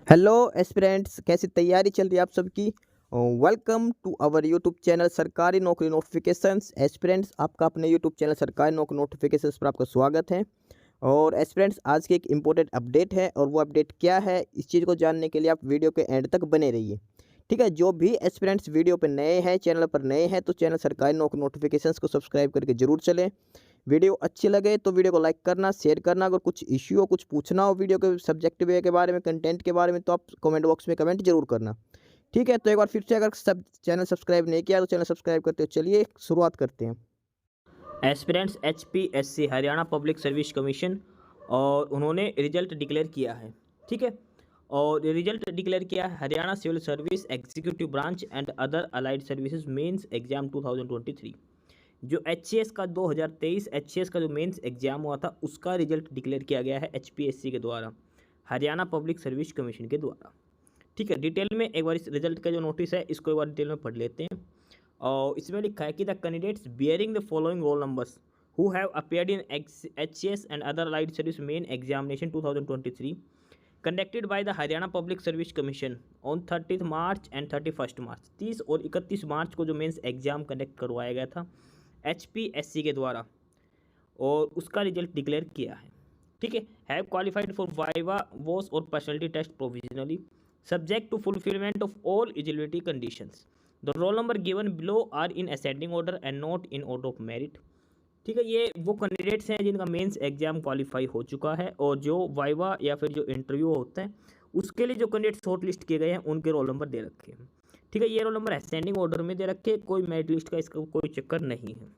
Hello aspirants, कैसी तैयारी चल रही है आप सबकी। Welcome to our YouTube channel Sarkari Naukri notifications. Aspirants, आपका अपने YouTube channel Sarkari Naukri notifications पर आपका स्वागत है। और एस्पिरेंट्स, आज की एक इम्पोर्टेंट अपडेट है और वो अपडेट क्या है, इस चीज़ को जानने के लिए आप वीडियो के एंड तक बने रहिए। ठीक है, जो भी एस्पिरेंट्स वीडियो पर नए हैं, चैनल पर नए हैं, तो चैनल सरकारी नौकरी नोटिफिकेशंस को सब्सक्राइब करके जरूर चलें। वीडियो अच्छी लगे तो वीडियो को लाइक करना, शेयर करना। अगर कुछ इश्यू हो, कुछ पूछना हो वीडियो के सब्जेक्ट वे के बारे में, कंटेंट के बारे में, तो आप कमेंट बॉक्स में कमेंट जरूर करना। ठीक है, तो एक बार फिर से, अगर सब चैनल सब्सक्राइब नहीं किया तो चैनल सब्सक्राइब करते हो। चलिए शुरुआत करते हैं। Aspirants HPSC Haryana public service commission और उन्होंने रिजल्ट डिक्लेयर किया है। ठीक है, और रिजल्ट डिक्लेयर किया है Haryana civil service executive branch and other allied services mains exam 2023। जो HCS का 2023 HCS का जो मेंस एग्जाम हुआ था उसका रिजल्ट डिक्लेयर किया गया है HPSC के द्वारा, हरियाणा पब्लिक सर्विस कमीशन के द्वारा। ठीक है, डिटेल में एक बार इस रिजल्ट का जो नोटिस है इसको एक बार डिटेल में पढ़ लेते हैं। और इसमें लिखा है कि the candidates bearing the following roll numbers who have appeared in HCS and other light service main examination 2023 conducted by the Haryana public service commission on 30 March and 31 मार्च। 30 और 31 मार्च को जो मेंस एग्जाम कंडक्ट करवाया गया था HPSC के द्वारा, और उसका रिजल्ट डिक्लेयर किया है। ठीक है, have qualified for viva voce और personality test provisionally subject to fulfilment of all eligibility conditions. The roll number given below are in ascending order and not in order of merit. ठीक है, ये वो candidates हैं जिनका mains exam qualify हो चुका है, और जो वाइवा या फिर जो इंटरव्यू होता है उसके लिए जो कैंडिडेट शॉर्ट लिस्ट किए गए हैं उनके रोल नंबर दे रखे हैं। ठीक है, ये रोल नंबर असेंडिंग ऑर्डर में दे रखे, कोई मेरिट लिस्ट का इसका कोई चक्कर नहीं है।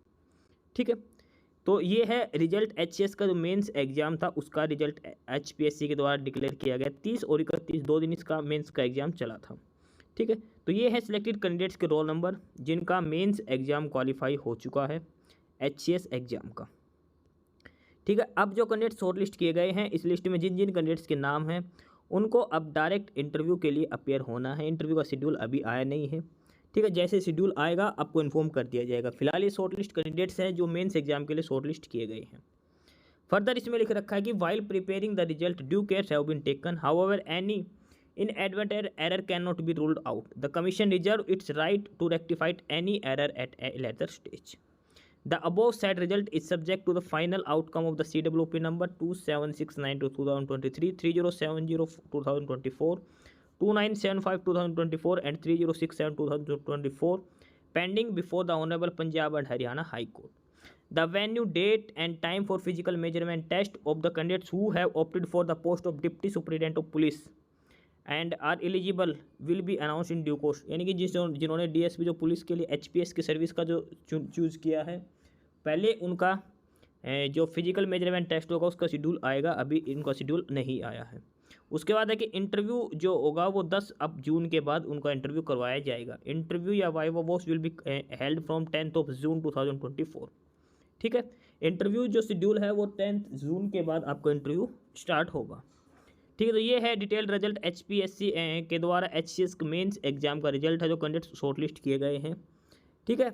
ठीक है, तो ये है रिजल्ट HCS का जो मेंस एग्जाम था उसका रिजल्ट HPSC के द्वारा डिक्लेयर किया गया। 30 और 31 2 दिन इसका मेंस का एग्जाम चला था। ठीक है, तो ये है सिलेक्टेड कैंडिडेट्स के रोल नंबर जिनका मेंस एग्जाम क्वालिफाई हो चुका है HCS एग्जाम का। ठीक है, अब जो कैंडिडेट शॉर्ट लिस्ट किए गए हैं, इस लिस्ट में जिन जिन कैंडिडेट्स के नाम हैं उनको अब डायरेक्ट इंटरव्यू के लिए अपेयर होना है। इंटरव्यू का शेड्यूल अभी आया नहीं है। ठीक है, जैसे शेड्यूल आएगा आपको इन्फॉर्म कर दिया जाएगा। फिलहाल ये शॉर्ट लिस्ट कैंडिडेट्स हैं जो मेंस एग्जाम के लिए शॉर्ट लिस्ट किए गए हैं। फर्दर इसमें लिख रखा है कि while preparing the result due cares have been taken, however any inadvertent error cannot be ruled out. The commission reserves its right to rectify any error at a later stage. The above said result is subject to the final outcome of the CWP number 2769/2023, 3070/2024, 2975/2024 and 3067/2024 pending before the Honorable Punjab and Haryana High Court. The venue, date and time for physical measurement test of the candidates who have opted for the post of Deputy Superintendent of Police and are eligible will be announce in due course. यानी कि जिन्होंने DSP जो police के लिए HPS की service का जो choose किया है, पहले उनका जो फिजिकल मेजरमेंट टेस्ट होगा उसका शेड्यूल आएगा, अभी इनका शेड्यूल नहीं आया है। उसके बाद है कि इंटरव्यू जो होगा वो 10 अब जून के बाद उनका इंटरव्यू करवाया जाएगा। इंटरव्यू या viva voce will be held from 10 June 2024। ठीक है, इंटरव्यू जो शेड्यूल है वो 10 जून के बाद आपका इंटरव्यू स्टार्ट होगा। ठीक है, तो ये है डिटेल्ड रिजल्ट HPSC के द्वारा HCS मेंस एग्जाम का रिजल्ट है जो कैंडिडेट शॉर्टलिस्ट किए गए हैं। ठीक है,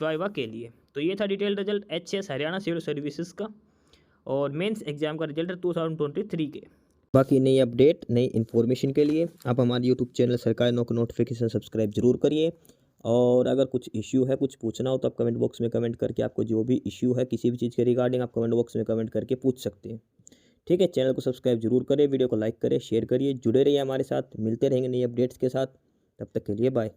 वाइवा के लिए। तो ये था detailed result HCS Haryana civil services का और मेंस एग्जाम का रिजल्ट है 2023 के। बाकी नई अपडेट, नई इन्फॉर्मेशन के लिए आप हमारे यूट्यूब चैनल सरकारी नौकरी नोटिफिकेशन सब्सक्राइब जरूर करिए। और अगर कुछ इश्यू है, कुछ पूछना हो, तो आप कमेंट बॉक्स में कमेंट करके आपको जो भी इश्यू है किसी भी चीज़ के रिगार्डिंग आप कमेंट बॉक्स में कमेंट करके पूछ सकते हैं। ठीक है, चैनल को सब्सक्राइब जरूर करें, वीडियो को लाइक करें, शेयर करिए, जुड़े रहिए हमारे साथ। मिलते रहेंगे नई अपडेट्स के साथ, तब तक के लिए बाय।